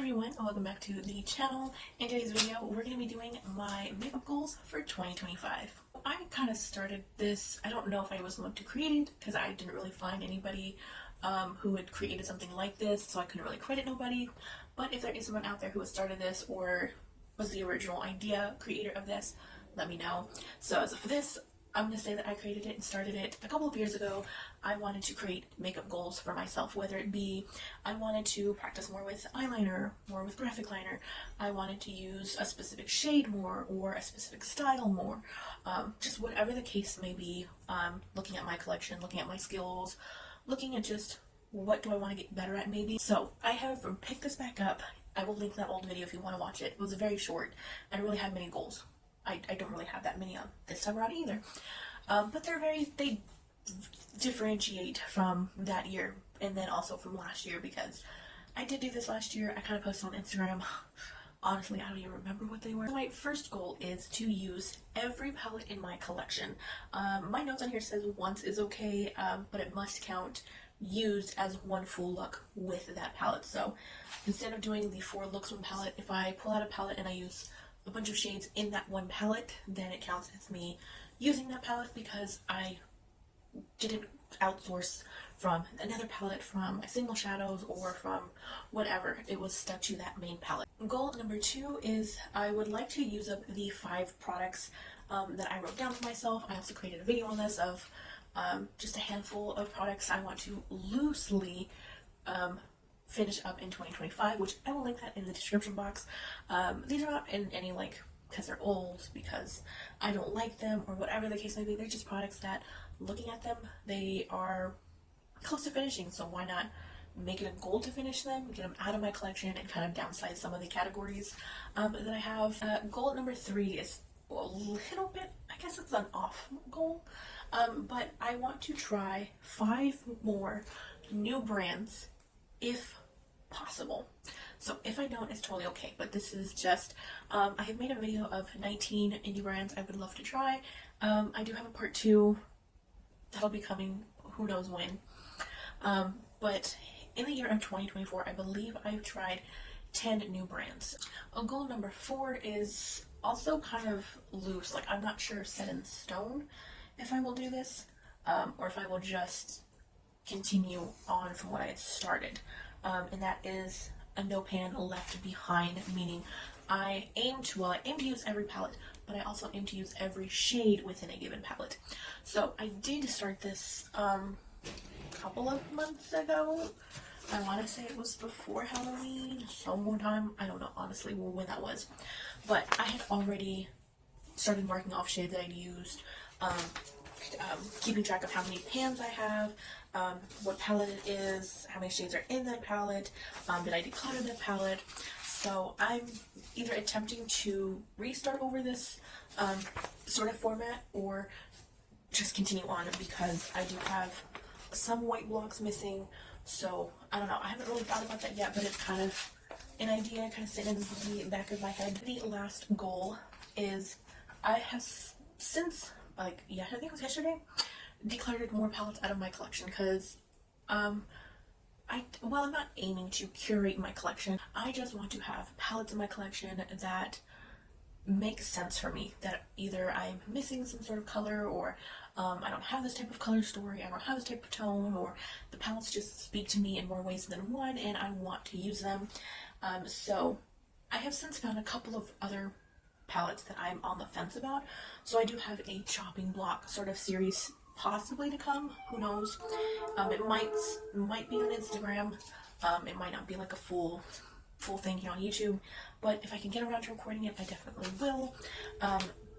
everyone, welcome back to the channel. In today's video, we're going to be doing my makeup goals for 2025. I kind of started this, I don't know if I was the one to create it, because I didn't really find anybody who had created something like this, so I couldn't really credit nobody. But if there is someone out there who has started this or was the original idea creator of this, let me know. So as for this, I'm going to say that I created it and started it a couple of years ago. I wanted to create makeup goals for myself, whether it be I wanted to practice more with eyeliner, more with graphic liner, I wanted to use a specific shade more or a specific style more, just whatever the case may be, looking at my collection, looking at my skills, looking at just what do I want to get better at maybe. So I have picked this back up. I will link that old video if you want to watch it. It was very short. I don't really have many goals. I don't really have that many on this time around either. But they differentiate from that year and then also from last year, because I did do this last year. I kind of posted on Instagram. Honestly, I don't even remember what they were. My first goal is to use every palette in my collection. My notes on here says once is okay, but it must count used as one full look with that palette. So instead of doing the 4 looks one palette, if I pull out a palette and I use a bunch of shades in that one palette, then it counts as me using that palette, because I didn't outsource from another palette, from my single shadows, or from whatever. It was stuck to that main palette. Goal number 2 is I would like to use up the 5 products that I wrote down for myself. I also created a video on this of just a handful of products I want to loosely finish up in 2025, which I will link that in the description box. These are not in any because they're old, because I don't like them, or whatever the case may be. They're just products that, looking at them, they are close to finishing, so why not make it a goal to finish them, get them out of my collection, and kind of downsize some of the categories that I have. Goal number 3 is a little bit, I guess it's an off goal, but I want to try 5 more new brands if possible. So if I don't, it's totally okay, but this is just, I have made a video of 19 indie brands I would love to try. I do have a part 2 that'll be coming who knows when, but in the year of 2024, I believe I've tried 10 new brands. Goal number 4 is also kind of loose, I'm not sure set in stone if I will do this, or if I will just continue on from what I had started, and that is a no pan left behind, meaning I aim to use every palette, but I also aim to use every shade within a given palette. So I did start this a couple of months ago. I want to say it was before Halloween, sometime, I don't know honestly when that was, but I had already started marking off shades that I'd used, keeping track of how many pans I have, what palette it is, how many shades are in that palette, did I declutter that palette. So I'm either attempting to restart over this sort of format, or just continue on, because I do have some white blocks missing. So I don't know, I haven't really thought about that yet, but it's kind of an idea kind of sitting in the back of my head. The last goal is I have since, I think it was yesterday, decluttered more palettes out of my collection, because I'm not aiming to curate my collection. I just want to have palettes in my collection that make sense for me, that either I'm missing some sort of color, or I don't have this type of color story, I don't have this type of tone, or the palettes just speak to me in more ways than one and I want to use them. So I have since found a couple of other palettes that I'm on the fence about. So I do have a chopping block sort of series possibly to come, who knows. It might be on Instagram, it might not be like a full thing here on YouTube, but if I can get around to recording it, I definitely will.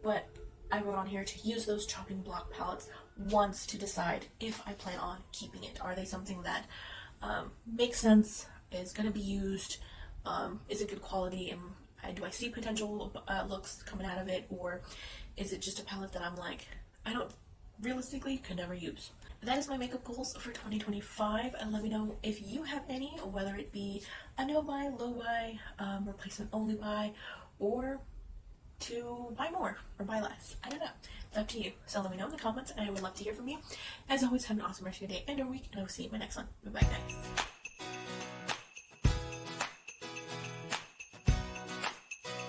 But I wrote on here to use those chopping block palettes once, to decide if I plan on keeping it. Are they something that makes sense, is going to be used, is it good quality, and do I see potential looks coming out of it, or is it just a palette that I'm like, I don't realistically could never use. That is my makeup goals for 2025, and let me know if you have any, whether it be a no buy, low buy, replacement only buy, or to buy more or buy less. I don't know. It's up to you. So let me know in the comments, and I would love to hear from you. As always, have an awesome rest of your day and your week, and I will see you in my next one. Bye bye, guys.